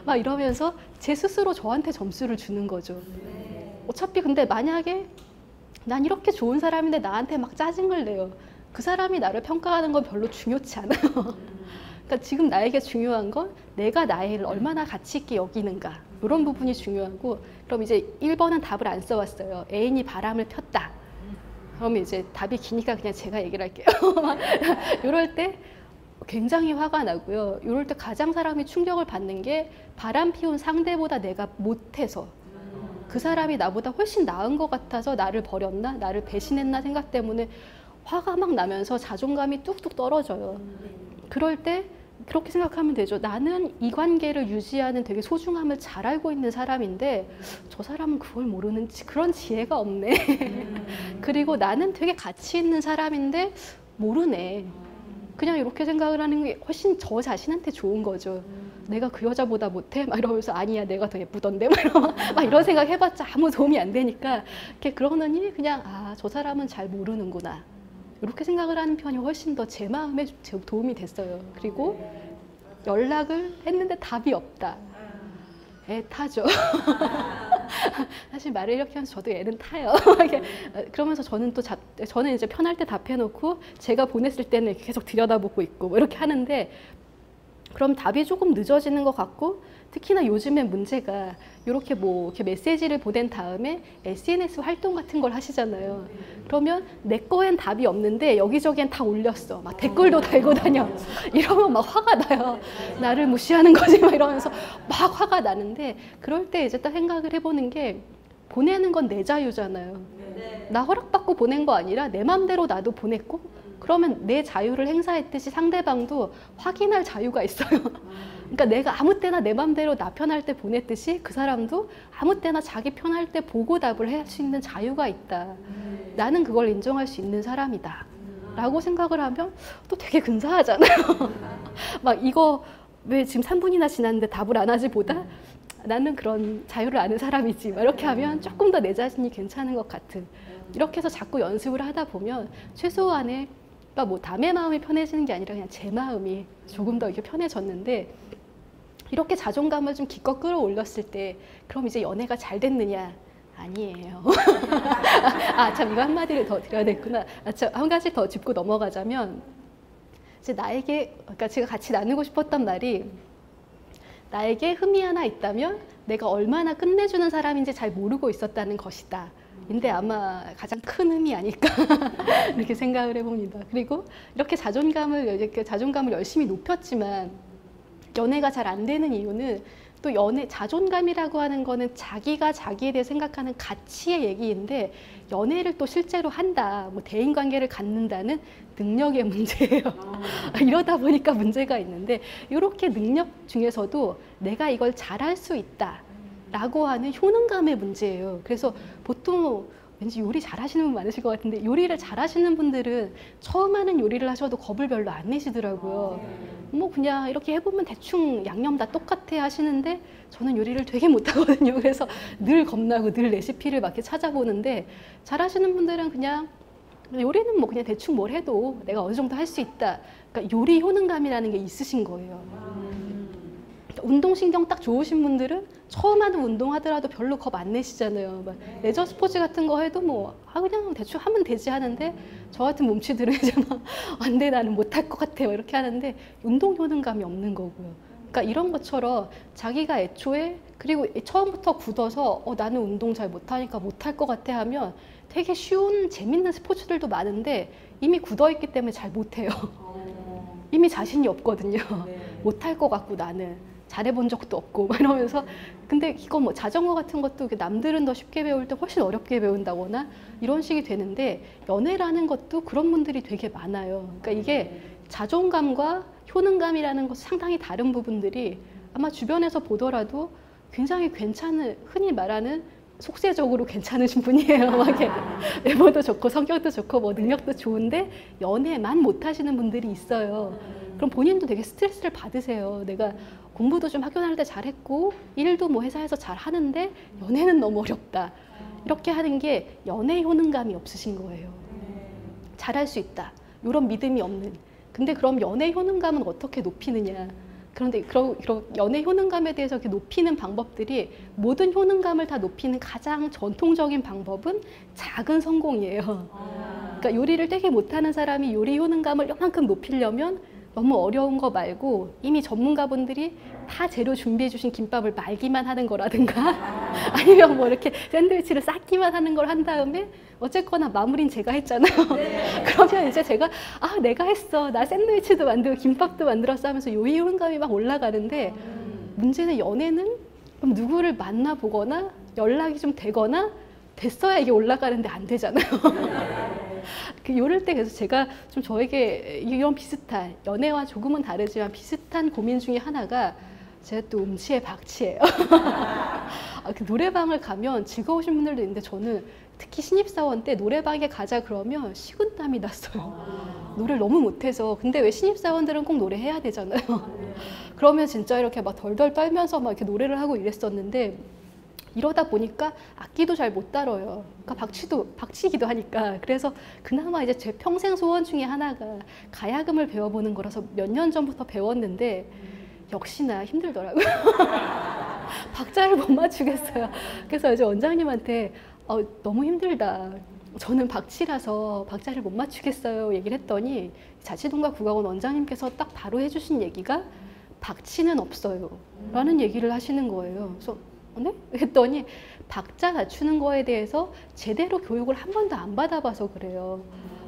막 이러면서 제 스스로 저한테 점수를 주는 거죠. 어차피 근데 만약에 난 이렇게 좋은 사람인데 나한테 막 짜증을 내요. 그 사람이 나를 평가하는 건 별로 중요치 않아요. 그러니까 지금 나에게 중요한 건 내가 나를 얼마나 가치 있게 여기는가 이런 부분이 중요하고 그럼 이제 1번은 답을 안 써왔어요. 애인이 바람을 폈다. 그러면 이제 답이 기니까 그냥 제가 얘기를 할게요. 이럴 때 굉장히 화가 나고요. 이럴 때 가장 사람이 충격을 받는 게 바람 피운 상대보다 내가 못해서 그 사람이 나보다 훨씬 나은 것 같아서 나를 버렸나? 나를 배신했나 생각 때문에 화가 막 나면서 자존감이 뚝뚝 떨어져요. 그럴 때 그렇게 생각하면 되죠. 나는 이 관계를 유지하는 되게 소중함을 잘 알고 있는 사람인데 저 사람은 그걸 모르는 그런 지혜가 없네. 그리고 나는 되게 가치 있는 사람인데 모르네. 그냥 이렇게 생각을 하는 게 훨씬 저 자신한테 좋은 거죠. 내가 그 여자보다 못해? 막 이러면서 아니야 내가 더 예쁘던데? 막 이런 생각 해봤자 아무 도움이 안 되니까 이렇게 그러느니 그냥 저 사람은 잘 모르는구나. 이렇게 생각을 하는 편이 훨씬 더 제 마음에 도움이 됐어요. 그리고 연락을 했는데 답이 없다. 애 타죠. 사실 말을 이렇게 하면서 저도 애는 타요. 그러면서 저는 저는 이제 편할 때 답해놓고 제가 보냈을 때는 이렇게 계속 들여다보고 있고 뭐 이렇게 하는데 그럼 답이 조금 늦어지는 것 같고 특히나 요즘에 문제가 이렇게 메시지를 보낸 다음에 SNS 활동 같은 걸 하시잖아요. 그러면 내 거엔 답이 없는데 여기저기엔 다 올렸어. 막 댓글도 달고 다녀. 이러면 막 화가 나요. 나를 무시하는 거지 막 이러면서 막 화가 나는데 그럴 때 이제 딱 생각을 해보는 게 보내는 건 내 자유잖아요. 나 허락받고 보낸 거 아니라 내 맘대로 나도 보냈고 그러면 내 자유를 행사했듯이 상대방도 확인할 자유가 있어요. 그러니까 내가 아무 때나 내 맘대로 나 편할 때 보냈듯이 그 사람도 아무 때나 자기 편할 때 보고 답을 할 수 있는 자유가 있다. 나는 그걸 인정할 수 있는 사람이다. 라고 생각을 하면 또 되게 근사하잖아요. 막 이거 왜 지금 3분이나 지났는데 답을 안 하지 보다 나는 그런 자유를 아는 사람이지. 막 이렇게 하면 조금 더 내 자신이 괜찮은 것 같은. 이렇게 해서 자꾸 연습을 하다 보면 최소한의 그러니까 뭐 남의 마음이 편해지는 게 아니라 그냥 제 마음이 조금 더 이렇게 편해졌는데 이렇게 자존감을 좀 기껏 끌어올렸을 때 그럼 이제 연애가 잘 됐느냐? 아니에요. 참 이거 한마디를 더 드려야 되겠구나. 참 한 가지 더 짚고 넘어가자면 이제 그러니까 제가 같이 나누고 싶었던 말이 나에게 흠이 하나 있다면 내가 얼마나 끝내주는 사람인지 잘 모르고 있었다는 것이다. 인데 아마 가장 큰 의미 아닐까 이렇게 생각을 해봅니다. 그리고 이렇게 자존감을 열심히 높였지만 연애가 잘 안 되는 이유는 또 자존감이라고 하는 거는 자기가 자기에 대해 생각하는 가치의 얘기인데 연애를 또 실제로 한다, 뭐 대인관계를 갖는다는 능력의 문제예요. 이러다 보니까 문제가 있는데 이렇게 능력 중에서도 내가 이걸 잘할 수 있다 라고 하는 효능감의 문제예요. 그래서 보통 왠지 요리 잘하시는 분 많으실 것 같은데 요리를 잘하시는 분들은 처음 하는 요리를 하셔도 겁을 별로 안 내시더라고요. 뭐 그냥 이렇게 해보면 대충 양념 다 똑같아 하시는데 저는 요리를 되게 못하거든요. 그래서 늘 겁나고 늘 레시피를 막 이렇게 찾아보는데 잘하시는 분들은 그냥 요리는 뭐 그냥 대충 뭘 해도 내가 어느 정도 할 수 있다. 그러니까 요리 효능감이라는 게 있으신 거예요. 운동신경 딱 좋으신 분들은 처음 하는 운동 하더라도 별로 겁 안 내시잖아요. 막 레저 스포츠 같은 거 해도 뭐 그냥 대충 하면 되지 하는데 저 같은 몸치들은 이제 막 안 돼, 나는 못할 것 같아요 이렇게 하는데 운동 효능감이 없는 거고요. 그러니까 이런 것처럼 자기가 애초에 그리고 처음부터 굳어서 나는 운동 잘 못하니까 못할 것 같아 하면 되게 쉬운 재밌는 스포츠들도 많은데 이미 굳어있기 때문에 잘 못해요. 이미 자신이 없거든요. 못할 것 같고 나는 잘해본 적도 없고 막 이러면서 근데 이거 뭐 자전거 같은 것도 남들은 더 쉽게 배울 때 훨씬 어렵게 배운다거나 이런 식이 되는데 연애라는 것도 그런 분들이 되게 많아요. 그러니까 이게 자존감과 효능감이라는 것 상당히 다른 부분들이 아마 주변에서 보더라도 굉장히 괜찮은 흔히 말하는 속세적으로 괜찮으신 분이에요. 막 이렇게 외모도 좋고 성격도 좋고 뭐 능력도 좋은데 연애만 못하시는 분들이 있어요. 그럼 본인도 되게 스트레스를 받으세요. 내가 공부도 좀 학교 다닐 때 잘했고 일도 뭐 회사에서 잘 하는데 연애는 너무 어렵다. 이렇게 하는 게 연애 효능감이 없으신 거예요. 잘할 수 있다. 이런 믿음이 없는. 근데 그럼 연애 효능감은 어떻게 높이느냐. 그런데 그런 연애 효능감에 대해서 이렇게 높이는 방법들이 모든 효능감을 다 높이는 가장 전통적인 방법은 작은 성공이에요. 그러니까 요리를 되게 못하는 사람이 요리 효능감을 요만큼 높이려면 너무 어려운 거 말고 이미 전문가분들이 다 재료 준비해 주신 김밥을 말기만 하는 거라든가 아니면 뭐 이렇게 샌드위치를 쌓기만 하는 걸 한 다음에 어쨌거나 마무리는 제가 했잖아요. 그러면 이제 제가 내가 했어. 나 샌드위치도 만들고 김밥도 만들었어 하면서 요리 효능감이 막 올라가는데 문제는 연애는 그럼 누구를 만나보거나 연락이 좀 되거나 됐어야 이게 올라가는데 안 되잖아요. 요럴 때 그래서 제가 좀 저에게 이런 비슷한 연애와 조금은 다르지만 비슷한 고민 중에 하나가 제가 또 음치의 박치예요. 그 노래방을 가면 즐거우신 분들도 있는데 저는 특히 신입사원 때 노래방에 가자 그러면 식은땀이 났어요. 노래를 너무 못해서. 근데 왜 신입사원들은 꼭 노래해야 되잖아요. 그러면 진짜 이렇게 막 덜덜 떨면서 막 이렇게 노래를 하고 이랬었는데 이러다 보니까 악기도 잘 못 다뤄요. 그러니까 박치기도 하니까. 그래서 그나마 이제 제 평생 소원 중에 하나가 가야금을 배워보는 거라서 몇 년 전부터 배웠는데 역시나 힘들더라고요. 박자를 못 맞추겠어요. 그래서 이제 원장님한테 너무 힘들다. 저는 박치라서 박자를 못 맞추겠어요. 얘기를 했더니 자치동과 국악원 원장님께서 딱 바로 해주신 얘기가 박치는 없어요. 라는 얘기를 하시는 거예요. 그래서 네? 했더니 박자 맞추는 거에 대해서 제대로 교육을 한 번도 안 받아봐서 그래요.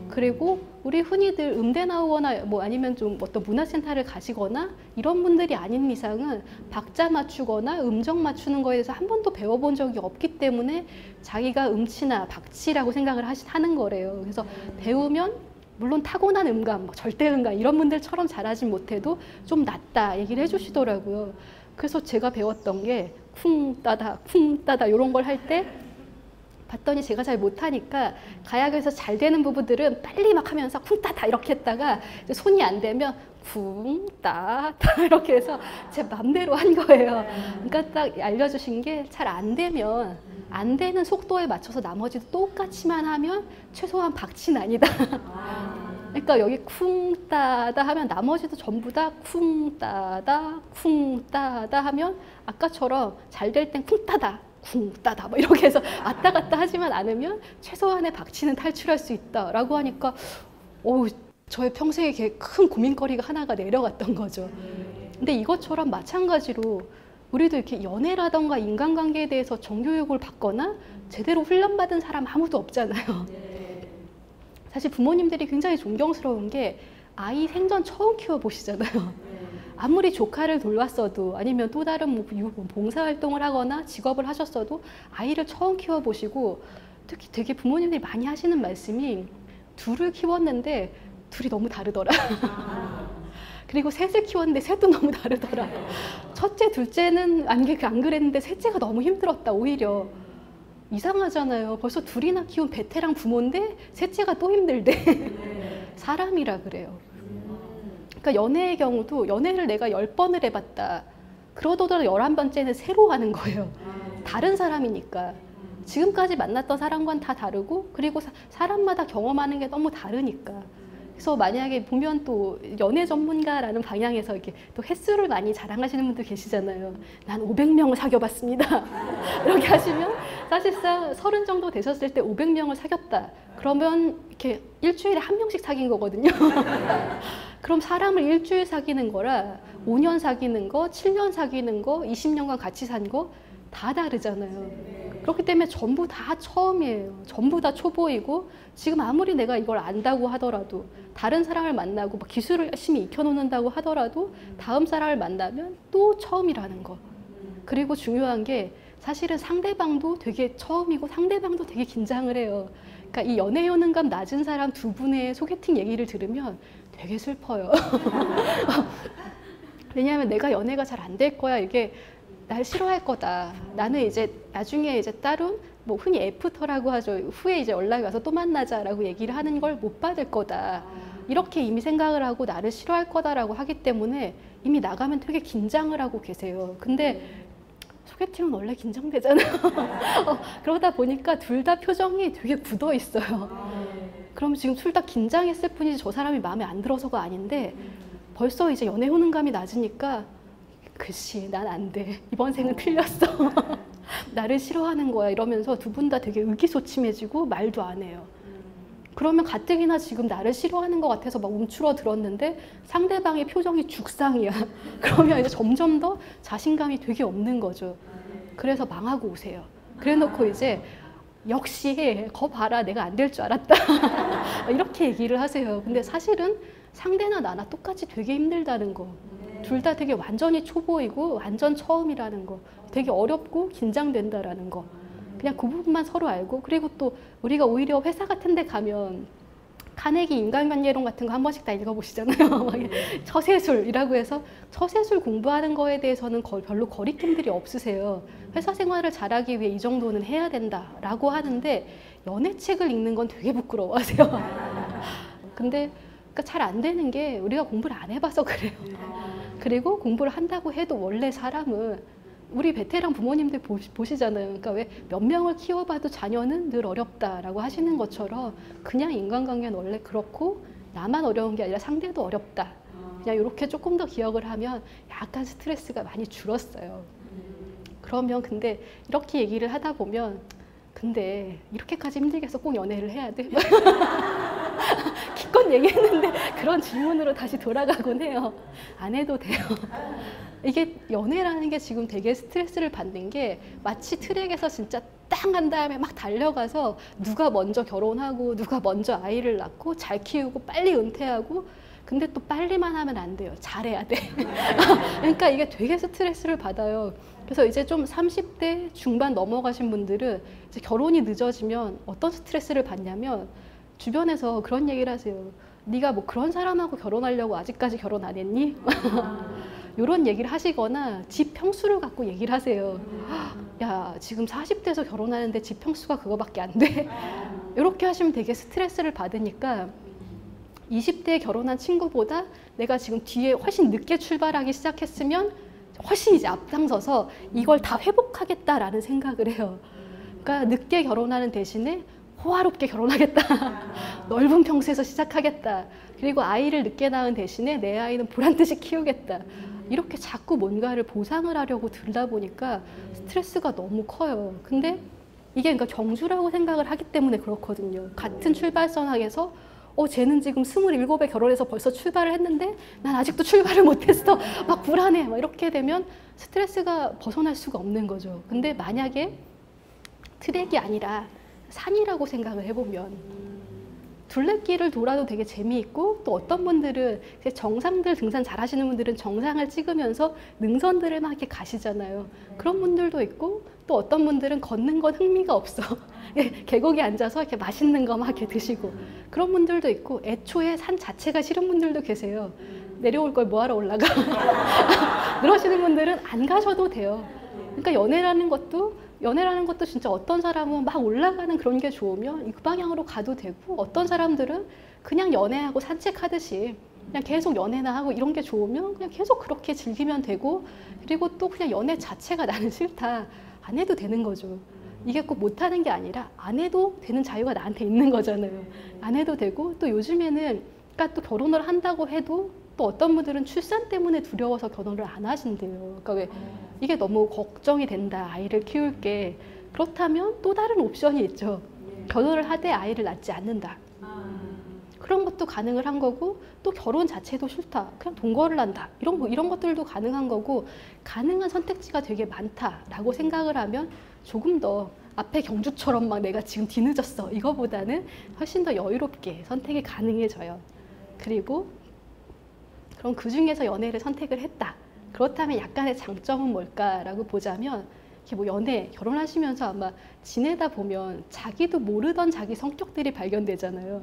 그리고 우리 흔히들 음대 나오거나 뭐 아니면 좀 어떤 문화센터를 가시거나 이런 분들이 아닌 이상은 박자 맞추거나 음정 맞추는 거에 대해서 한 번도 배워본 적이 없기 때문에 자기가 음치나 박치라고 생각을 하는 거래요. 그래서 배우면 물론 타고난 음감, 절대 음감 이런 분들처럼 잘하진 못해도 좀 낫다 얘기를 해주시더라고요. 그래서 제가 배웠던 게 쿵 따다 쿵 따다 이런 걸 할 때 봤더니 제가 잘 못하니까 가야금에서 잘 되는 부분들은 빨리 막 하면서 쿵 따다 이렇게 했다가 이제 손이 안 되면 쿵 따다 이렇게 해서 제 맘대로 한 거예요. 그러니까 딱 알려주신 게 잘 안 되면 안 되는 속도에 맞춰서 나머지도 똑같이만 하면 최소한 박치는 아니다. 그러니까 여기 쿵 따다 하면 나머지도 전부 다 쿵 따다 쿵 따다 하면 아까처럼 잘 될 땐 쿵 따다 쿵 따다 뭐 이렇게 해서 왔다 갔다 하지만 않으면 최소한의 박치는 탈출할 수 있다라고 하니까 저의 평생에 큰 고민거리가 하나가 내려갔던 거죠. 근데 이것처럼 마찬가지로 우리도 이렇게 연애라던가 인간관계에 대해서 정교육을 받거나 제대로 훈련받은 사람 아무도 없잖아요. 사실 부모님들이 굉장히 존경스러운 게 아이 생전 처음 키워보시잖아요. 아무리 조카를 돌봤어도 아니면 또 다른 뭐 봉사활동을 하거나 직업을 하셨어도 아이를 처음 키워보시고 특히 되게 부모님들이 많이 하시는 말씀이 둘을 키웠는데 둘이 너무 다르더라. 그리고 셋을 키웠는데 셋도 너무 다르더라. 첫째, 둘째는 안 그랬는데 셋째가 너무 힘들었다. 오히려 이상하잖아요. 벌써 둘이나 키운 베테랑 부모인데 셋째가 또 힘들대. 사람이라 그래요. 그러니까 연애의 경우도 연애를 내가 10번을 해봤다. 그러더라도 11번째는 새로 하는 거예요. 다른 사람이니까. 지금까지 만났던 사람과는 다 다르고 그리고 사람마다 경험하는 게 너무 다르니까. 그래서 만약에 보면 또 연애 전문가라는 방향에서 이렇게 또 횟수를 많이 자랑하시는 분들 계시잖아요. 난 500명을 사귀어봤습니다. 이렇게 하시면 사실상 30 정도 되셨을 때 500명을 사귀었다. 그러면 이렇게 일주일에 한 명씩 사귄 거거든요. 그럼 사람을 일주일 사귀는 거라 5년 사귀는 거, 7년 사귀는 거, 20년간 같이 산 거 다 다르잖아요. 그렇기 때문에 전부 다 처음이에요. 전부 다 초보이고 지금 아무리 내가 이걸 안다고 하더라도 다른 사람을 만나고 기술을 열심히 익혀놓는다고 하더라도 다음 사람을 만나면 또 처음이라는 거. 그리고 중요한 게 사실은 상대방도 되게 처음이고 상대방도 되게 긴장을 해요. 그러니까 이 연애 효능감 낮은 사람 두 분의 소개팅 얘기를 들으면 되게 슬퍼요. 왜냐하면 내가 연애가 잘 안 될 거야. 이게 날 싫어할 거다. 나는 이제 나중에 이제 따로 뭐 흔히 애프터라고 하죠. 후에 이제 연락이 와서 또 만나자라고 얘기를 하는 걸 못 받을 거다. 이렇게 이미 생각을 하고 나를 싫어할 거다라고 하기 때문에 이미 나가면 되게 긴장을 하고 계세요. 근데 소개팅은 원래 긴장되잖아요. 그러다 보니까 둘 다 표정이 되게 굳어 있어요. 그럼 지금 둘 다 긴장했을 뿐이지 저 사람이 마음에 안 들어서가 아닌데 벌써 이제 연애 효능감이 낮으니까 글씨 난 안 돼. 이번 생은 틀렸어. 나를 싫어하는 거야 이러면서 두 분 다 되게 의기소침해지고 말도 안 해요. 그러면 가뜩이나 지금 나를 싫어하는 것 같아서 막 움츠러들었는데 상대방의 표정이 죽상이야. 그러면 이제 점점 더 자신감이 되게 없는 거죠. 그래서 망하고 오세요. 그래 놓고 이제 역시 거 봐라 내가 안 될 줄 알았다. 이렇게 얘기를 하세요. 근데 사실은 상대나 나나 똑같이 되게 힘들다는 거. 둘 다 되게 완전히 초보이고 완전 처음이라는 거. 되게 어렵고 긴장된다라는 거. 그냥 그 부분만 서로 알고 그리고 또 우리가 오히려 회사 같은 데 가면 카네기 인간관계론 같은 거 한 번씩 다 읽어보시잖아요. 처세술이라고 해서 처세술 공부하는 거에 대해서는 별로 거리낌들이 없으세요. 회사 생활을 잘하기 위해 이 정도는 해야 된다라고 하는데 연애책을 읽는 건 되게 부끄러워하세요. 근데 그러니까 잘 안 되는 게 우리가 공부를 안 해봐서 그래요. 그리고 공부를 한다고 해도 원래 사람은 우리 베테랑 부모님들 보시잖아요. 그러니까 왜 몇 명을 키워봐도 자녀는 늘 어렵다라고 하시는 것처럼 그냥 인간관계는 원래 그렇고 나만 어려운 게 아니라 상대도 어렵다. 그냥 이렇게 조금 더 기억을 하면 약간 스트레스가 많이 줄었어요. 그러면 근데 이렇게 얘기를 하다 보면 근데 이렇게까지 힘들게 해서 꼭 연애를 해야 돼? 기껏 얘기했는데 그런 질문으로 다시 돌아가곤 해요. 안 해도 돼요. 이게 연애라는 게 지금 되게 스트레스를 받는 게 마치 트랙에서 진짜 땅 한 다음에 막 달려가서 누가 먼저 결혼하고 누가 먼저 아이를 낳고 잘 키우고 빨리 은퇴하고 근데 또 빨리만 하면 안 돼요. 잘해야 돼. 그러니까 이게 되게 스트레스를 받아요. 그래서 이제 좀 30대 중반 넘어가신 분들은 이제 결혼이 늦어지면 어떤 스트레스를 받냐면 주변에서 그런 얘기를 하세요. 네가 뭐 그런 사람하고 결혼하려고 아직까지 결혼 안 했니? 이런 얘기를 하시거나 집 평수를 갖고 얘기를 하세요. 야, 지금 40대에서 결혼하는데 집 평수가 그거밖에 안 돼? 이렇게 하시면 되게 스트레스를 받으니까 20대에 결혼한 친구보다 내가 지금 뒤에 훨씬 늦게 출발하기 시작했으면 훨씬 이제 앞장서서 이걸 다 회복하겠다라는 생각을 해요. 그러니까 늦게 결혼하는 대신에 호화롭게 결혼하겠다. 넓은 평수에서 시작하겠다. 그리고 아이를 늦게 낳은 대신에 내 아이는 보란듯이 키우겠다. 이렇게 자꾸 뭔가를 보상을 하려고 들다 보니까 스트레스가 너무 커요. 근데 이게 그러니까 경주라고 생각을 하기 때문에 그렇거든요. 같은 출발선에서 쟤는 지금 27에 결혼해서 벌써 출발을 했는데 난 아직도 출발을 못했어. 막 불안해. 막 이렇게 되면 스트레스가 벗어날 수가 없는 거죠. 근데 만약에 트랙이 아니라 산이라고 생각을 해보면 둘레길을 돌아도 되게 재미있고, 또 어떤 분들은 정상들 등산 잘하시는 분들은 정상을 찍으면서 능선들을 막 이렇게 가시잖아요. 그런 분들도 있고, 또 어떤 분들은 걷는 건 흥미가 없어. 계곡에 앉아서 이렇게 맛있는 거 막 이렇게 드시고, 그런 분들도 있고, 애초에 산 자체가 싫은 분들도 계세요. 내려올 걸 뭐하러 올라가. 그러시는 분들은 안 가셔도 돼요. 그러니까 연애라는 것도 진짜 어떤 사람은 막 올라가는 그런 게 좋으면 그 방향으로 가도 되고, 어떤 사람들은 그냥 연애하고 산책하듯이 그냥 계속 연애나 하고 이런 게 좋으면 그냥 계속 그렇게 즐기면 되고, 그리고 또 그냥 연애 자체가 나는 싫다, 안 해도 되는 거죠. 이게 꼭 못하는 게 아니라 안 해도 되는 자유가 나한테 있는 거잖아요. 안 해도 되고, 또 요즘에는 그러니까 또 결혼을 한다고 해도 또 어떤 분들은 출산 때문에 두려워서 결혼을 안 하신대요. 그러니까 왜 이게 너무 걱정이 된다, 아이를 키울 게. 그렇다면 또 다른 옵션이 있죠. 결혼을 하되 아이를 낳지 않는다. 그런 것도 가능을 한 거고, 또 결혼 자체도 싫다, 그냥 동거를 한다, 이런 것들도 가능한 거고, 가능한 선택지가 되게 많다라고 생각을 하면 조금 더 앞에 경주처럼 막 내가 지금 뒤늦었어 이거보다는 훨씬 더 여유롭게 선택이 가능해져요. 그리고 그럼 그 중에서 연애를 선택을 했다. 그렇다면 약간의 장점은 뭘까라고 보자면, 이렇게 뭐 연애, 결혼하시면서 아마 지내다 보면 자기도 모르던 자기 성격들이 발견되잖아요.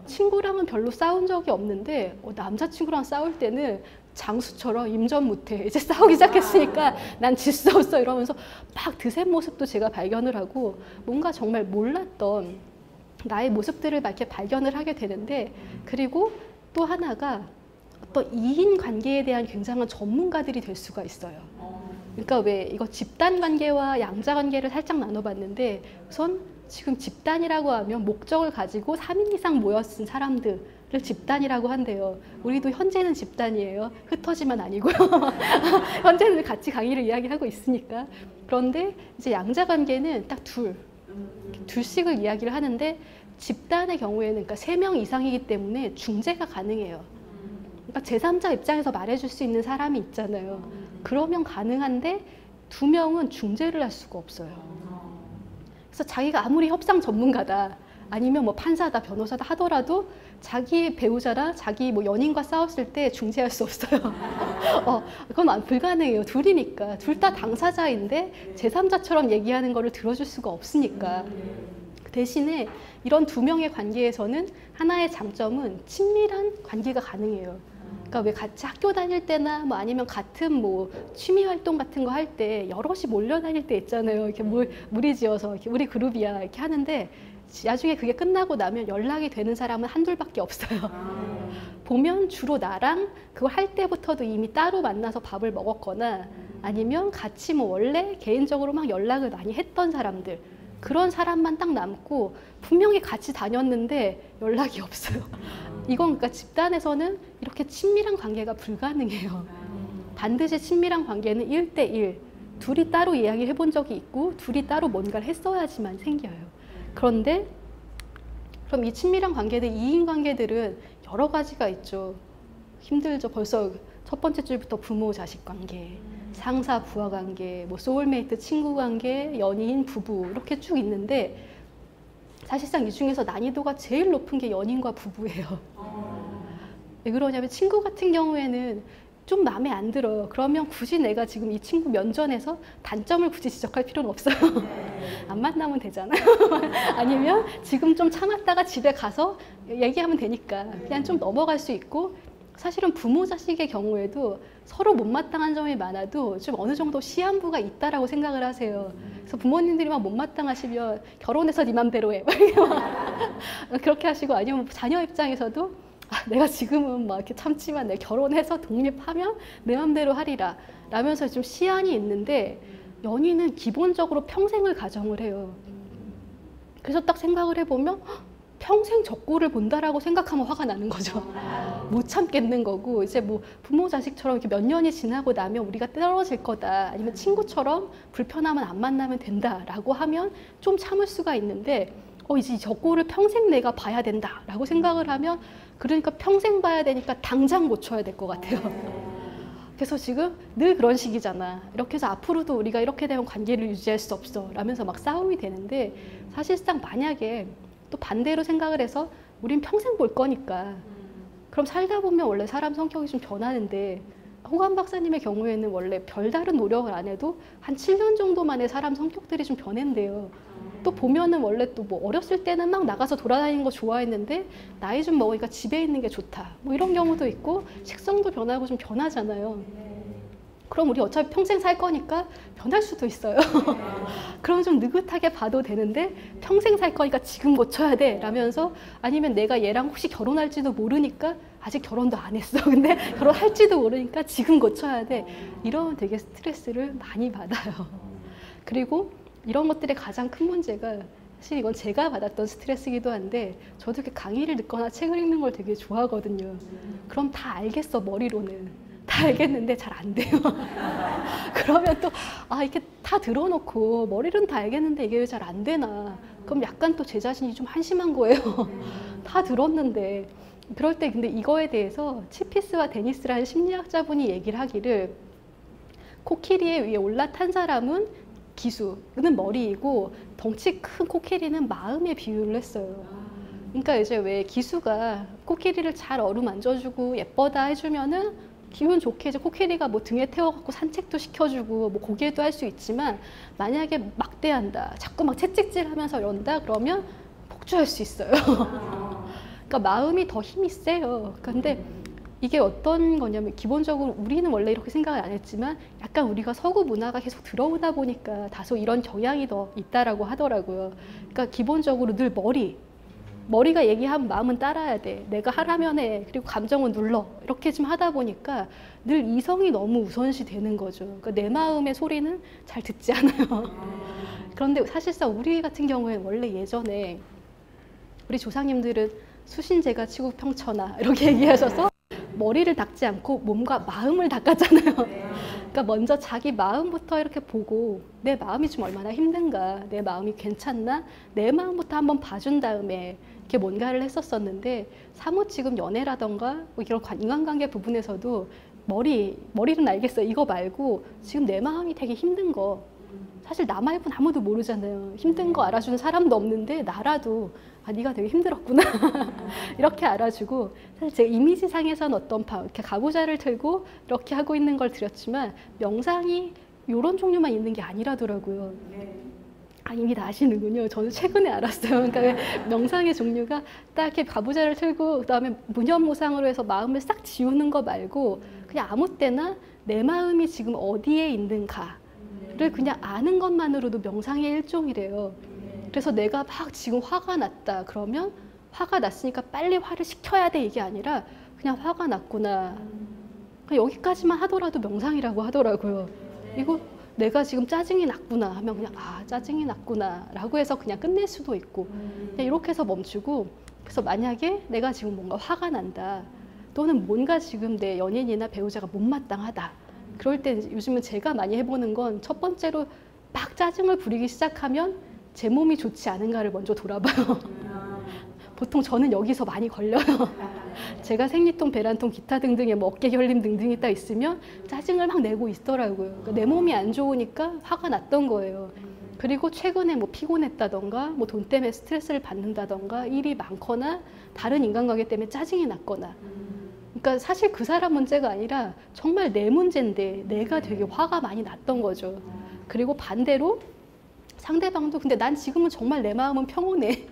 친구랑은 별로 싸운 적이 없는데 남자친구랑 싸울 때는 장수처럼 임전무태, 이제 싸우기 시작했으니까 난 질 수 없어 이러면서 막 드센 모습도 제가 발견을 하고, 뭔가 정말 몰랐던 나의 모습들을 막 이렇게 발견을 하게 되는데, 그리고 또 하나가 어떤 이인 관계에 대한 굉장한 전문가들이 될 수가 있어요. 그러니까 왜 이거 집단 관계와 양자 관계를 살짝 나눠봤는데, 우선 지금 집단이라고 하면 목적을 가지고 3인 이상 모여 쓴 사람들을 집단이라고 한대요. 우리도 현재는 집단이에요. 흩어지면 아니고요. 현재는 같이 강의를 이야기하고 있으니까. 그런데 이제 양자 관계는 딱 둘씩을 이야기를 하는데, 집단의 경우에는 그러니까 3명 이상이기 때문에 중재가 가능해요. 그러니까 제3자 입장에서 말해줄 수 있는 사람이 있잖아요. 그러면 가능한데 2명은 중재를 할 수가 없어요. 그래서 자기가 아무리 협상 전문가다, 아니면 뭐 판사다, 변호사다 하더라도 자기의 배우자나 자기 뭐 연인과 싸웠을 때 중재할 수 없어요. 그건 불가능해요. 둘이니까. 둘 다 당사자인데 제3자처럼 얘기하는 거를 들어줄 수가 없으니까. 대신에 이런 2명의 관계에서는 하나의 장점은 친밀한 관계가 가능해요. 그러니까 왜 같이 학교 다닐 때나 뭐 아니면 같은 뭐 취미 활동 같은 거 할 때 여럿이 몰려 다닐 때 있잖아요. 이렇게 무리지어서 이렇게 우리 그룹이야 이렇게 하는데, 나중에 그게 끝나고 나면 연락이 되는 사람은 한둘밖에 없어요. 보면 주로 나랑 그거 할 때부터도 이미 따로 만나서 밥을 먹었거나, 아니면 같이 뭐 원래 개인적으로 막 연락을 많이 했던 사람들, 그런 사람만 딱 남고, 분명히 같이 다녔는데 연락이 없어요. 이건 그러니까 집단에서는 이렇게 친밀한 관계가 불가능해요. 반드시 친밀한 관계는 1대1, 둘이 따로 이야기해 본 적이 있고 둘이 따로 뭔가를 했어야지만 생겨요. 그런데 그럼 이 친밀한 관계들, 이인 관계들은 여러 가지가 있죠. 힘들죠. 벌써 첫 번째 줄부터 부모 자식 관계, 상사 부하 관계, 뭐 소울메이트 친구 관계, 연인 부부 이렇게 쭉 있는데, 사실상 이 중에서 난이도가 제일 높은 게 연인과 부부예요. 왜 그러냐면 친구 같은 경우에는 좀 마음에 안 들어요. 그러면 굳이 내가 지금 이 친구 면전에서 단점을 굳이 지적할 필요는 없어요. 안 만나면 되잖아요. 아니면 지금 좀 참았다가 집에 가서 얘기하면 되니까 그냥 좀 넘어갈 수 있고, 사실은 부모 자식의 경우에도 서로 못마땅한 점이 많아도 좀 어느 정도 시한부가 있다라고 생각을 하세요. 그래서 부모님들이 막 못마땅하시면 결혼해서 네 맘대로 해 그렇게 하시고, 아니면 자녀 입장에서도 내가 지금은 막 이렇게 참지만 내 결혼해서 독립하면 내 맘대로 하리라 라면서 좀 시한이 있는데, 연인은 기본적으로 평생을 가정을 해요. 그래서 딱 생각을 해보면 평생 저 꼴을 본다라고 생각하면 화가 나는 거죠. 못 참겠는 거고, 이제 뭐 부모 자식처럼 이렇게 몇 년이 지나고 나면 우리가 떨어질 거다, 아니면 친구처럼 불편하면 안 만나면 된다라고 하면 좀 참을 수가 있는데, 이제 저 꼴을 평생 내가 봐야 된다라고 생각을 하면 그러니까 평생 봐야 되니까 당장 고쳐야 될 것 같아요. 그래서 지금 늘 그런 식이잖아. 이렇게 해서 앞으로도 우리가 이렇게 되면 관계를 유지할 수 없어 라면서 막 싸움이 되는데 사실상 만약에 또 반대로 생각을 해서 우린 평생 볼 거니까 그럼 살다 보면 원래 사람 성격이 좀 변하는데 호감 박사님의 경우에는 원래 별다른 노력을 안 해도 한 7년 정도 만에 사람 성격들이 좀 변한대요. 또 보면은 원래 또 뭐 어렸을 때는 막 나가서 돌아다니는 거 좋아했는데 나이 좀 먹으니까 집에 있는 게 좋다. 뭐 이런 경우도 있고 식성도 변하고 좀 변하잖아요. 그럼 우리 어차피 평생 살 거니까 변할 수도 있어요. 그럼 좀 느긋하게 봐도 되는데 평생 살 거니까 지금 고쳐야 돼 라면서 아니면 내가 얘랑 혹시 결혼할지도 모르니까 아직 결혼도 안 했어. 근데 결혼할지도 모르니까 지금 고쳐야 돼. 이러면 되게 스트레스를 많이 받아요. 그리고 이런 것들의 가장 큰 문제가 사실 이건 제가 받았던 스트레스이기도 한데 저도 이렇게 강의를 듣거나 책을 읽는 걸 되게 좋아하거든요. 그럼 다 알겠어 머리로는. 다 알겠는데 잘 안 돼요. 그러면 또 이렇게 다 들어놓고 머리로는 다 알겠는데 이게 왜 잘 안 되나. 그럼 약간 또 제 자신이 좀 한심한 거예요. 다 들었는데. 그럴 때 근데 이거에 대해서 치피스와 데니스라는 심리학자분이 얘기를 하기를 코끼리 위에 올라탄 사람은 기수는 머리이고 덩치 큰 코끼리는 마음에 비유를 했어요. 그러니까 이제 왜 기수가 코끼리를 잘 어루만져주고 예뻐다 해주면은 기분 좋게 이제 코끼리가 뭐 등에 태워갖고 산책도 시켜주고 뭐 고개도 할 수 있지만 만약에 막대한다, 자꾸 막 채찍질하면서 이런다 그러면 폭주할 수 있어요. 그러니까 마음이 더 힘이 세요. 근데 이게 어떤 거냐면 기본적으로 우리는 원래 이렇게 생각을 안 했지만 약간 우리가 서구 문화가 계속 들어오다 보니까 다소 이런 경향이 더 있다라고 하더라고요. 그러니까 기본적으로 늘 머리가 얘기하면 마음은 따라야 돼. 내가 하라면 해. 그리고 감정은 눌러. 이렇게 좀 하다 보니까 늘 이성이 너무 우선시 되는 거죠. 그러니까 내 마음의 소리는 잘 듣지 않아요. 그런데 사실상 우리 같은 경우에는 원래 예전에 우리 조상님들은 수신제가 치국평천하 이렇게 얘기하셔서 머리를 닦지 않고 몸과 마음을 닦았잖아요. 그러니까 먼저 자기 마음부터 이렇게 보고 내 마음이 좀 얼마나 힘든가, 내 마음이 괜찮나, 내 마음부터 한번 봐준 다음에 이렇게 뭔가를 했었었는데 사뭇 지금 연애라던가 뭐 이런 인간관계 부분에서도 머리는 알겠어요. 이거 말고 지금 내 마음이 되게 힘든 거 사실 나 말고는 아무도 모르잖아요. 힘든 거 알아주는 사람도 없는데 나라도 네가 되게 힘들었구나 이렇게 알아주고 사실 제가 이미지상에서는 어떤 이렇게 가부좌를 들고 이렇게 하고 있는 걸 드렸지만 명상이 이런 종류만 있는 게 아니라더라고요. 이미 다 아시는군요. 저는 최근에 알았어요. 그러니까 명상의 종류가 딱 이렇게 가부좌를 틀고 그다음에 무념무상으로 해서 마음을 싹 지우는 거 말고 그냥 아무 때나 내 마음이 지금 어디에 있는가를 그냥 아는 것만으로도 명상의 일종이래요. 그래서 내가 막 지금 화가 났다 그러면 화가 났으니까 빨리 화를 식혀야 돼 이게 아니라 그냥 화가 났구나. 그냥 여기까지만 하더라도 명상이라고 하더라고요. 이거 내가 지금 짜증이 났구나 하면 그냥 짜증이 났구나 라고 해서 그냥 끝낼 수도 있고 그냥 이렇게 해서 멈추고 그래서 만약에 내가 지금 뭔가 화가 난다 또는 뭔가 지금 내 연인이나 배우자가 못마땅하다 그럴 때 요즘은 제가 많이 해보는 건 첫 번째로 막 짜증을 부리기 시작하면 제 몸이 좋지 않은가를 먼저 돌아봐요. 보통 저는 여기서 많이 걸려요. 제가 생리통, 배란통, 기타 등등의 뭐 어깨 결림 등등이 딱 있으면 짜증을 막 내고 있더라고요. 그러니까 내 몸이 안 좋으니까 화가 났던 거예요. 그리고 최근에 뭐 피곤했다던가 뭐 돈 때문에 스트레스를 받는다던가 일이 많거나 다른 인간관계 때문에 짜증이 났거나 그러니까 사실 그 사람 문제가 아니라 정말 내 문제인데 내가 되게 화가 많이 났던 거죠. 그리고 반대로 상대방도 근데 난 지금은 정말 내 마음은 평온해.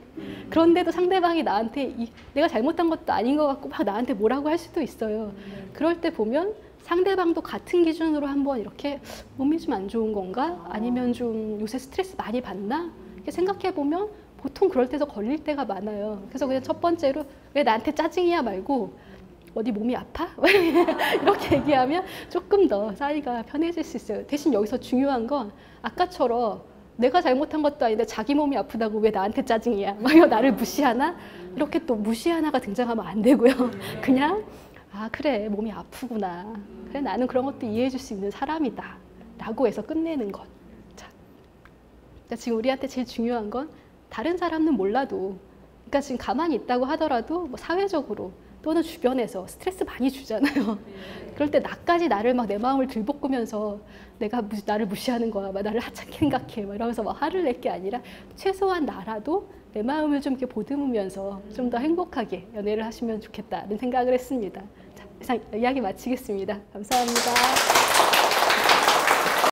그런데도 상대방이 나한테 내가 잘못한 것도 아닌 것 같고 막 나한테 뭐라고 할 수도 있어요. 그럴 때 보면 상대방도 같은 기준으로 한번 이렇게 몸이 좀 안 좋은 건가? 아니면 좀 요새 스트레스 많이 받나? 이렇게 생각해 보면 보통 그럴 때도 걸릴 때가 많아요. 그래서 그냥 첫 번째로 왜 나한테 짜증이야 말고 어디 몸이 아파? 이렇게 얘기하면 조금 더 사이가 편해질 수 있어요. 대신 여기서 중요한 건 아까처럼 내가 잘못한 것도 아닌데 자기 몸이 아프다고 왜 나한테 짜증이야? 막 나를 무시하나? 이렇게 또 무시하나가 등장하면 안 되고요. 그냥 그래 몸이 아프구나. 그래 나는 그런 것도 이해해 줄 수 있는 사람이다. 라고 해서 끝내는 것. 자, 지금 우리한테 제일 중요한 건 다른 사람은 몰라도, 그러니까 지금 가만히 있다고 하더라도 뭐 사회적으로 또는 주변에서 스트레스 많이 주잖아요. 그럴 때 나까지 나를 막 내 마음을 들볶으면서 내가 나를 무시하는 거야, 막 나를 하찮게 생각해, 막 이러면서 막 화를 낼 게 아니라 최소한 나라도 내 마음을 좀 이렇게 보듬으면서 좀 더 행복하게 연애를 하시면 좋겠다는 생각을 했습니다. 자, 이상 이야기 마치겠습니다. 감사합니다.